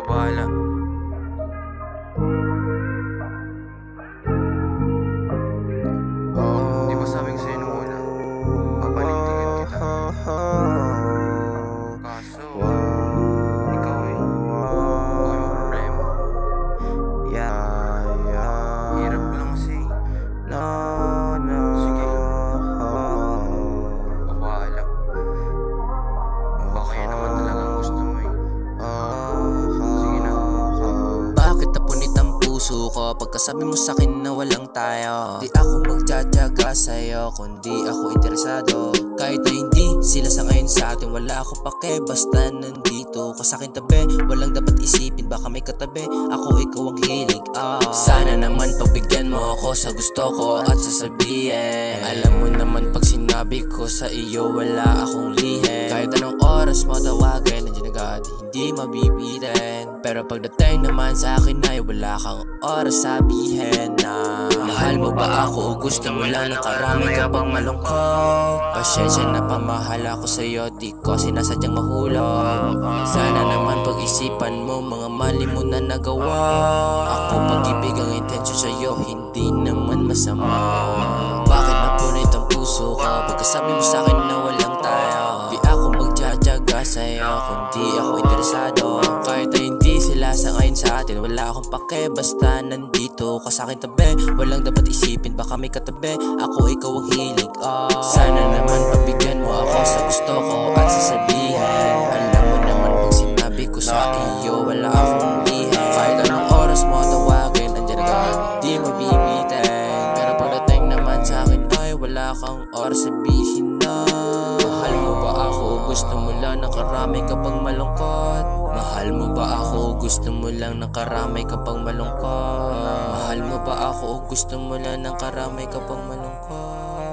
Ikaw bahala. Di ba sabing sa'yo nung una, papanindigan kita. Kaso, ikaw huwag mo problema. Hirap lang kasi. Sige, ikaw bahala. Baka yan naman talagang gusto mo eh. Sige na. Bakit napunit ang puso ko pagkasabi mo sa'kin na walang tayo? Di ako magtsatsaga sa'yo kundi ako interesado. Kahit na hindi sila sa ngayon sa atin, wala ako pake basta nandito ka sa'kin tabi. Walang dapat isipin baka may katabi, ako ikaw ang hilig. Sana naman pagbigyan mo ako sa gusto ko at sasabihin. Alam mo naman pag sinabi ko sa iyo wala akong lihim. Kahit anong oras mo tawagin, nandiyan agad, hindi mabibitin. Pero pagdating naman sa akin ay wala kang oras sabihin na mahal mo ba ako o gusto mo lang ng karami kapag malungkot? Pasensya na pamahal ako sa'yo, di ko sinasadyang mahulog. Sana naman pag-isipan mo mga mali mo na nagawa. Ako pag-ibig ang intensyon sa'yo, hindi naman masama. Bakit napunit ang puso ko pagkasabi mo sa'kin na walang tayo? Di ako magtsatsaga sa'yo kundi ako interesado. Kahit na hindi sila sa ngayon sa atin, wala akong pake basta nandito ka sa'kin tabi. Walang dapat isipin baka may katabi, ako ikaw ang hilig. Sana naman pagbigyan mo ako sa gusto ko at sasabihin. Alam mo naman pag sinabi ko sa iyo wala akong lihim. Kahit anong oras mo tawagin, andyan agad, di mabibitin. Pero pagdating naman sa akin ay wala kang oras sabihin na mahal mo ba ako o gusto mo lang nakarami kapag malungkot? Mahal mo ba ako o gusto mo lang nakaramay kapag malungkot? Mahal mo ba ako o gusto mo lang nakaramay kapag malungkot?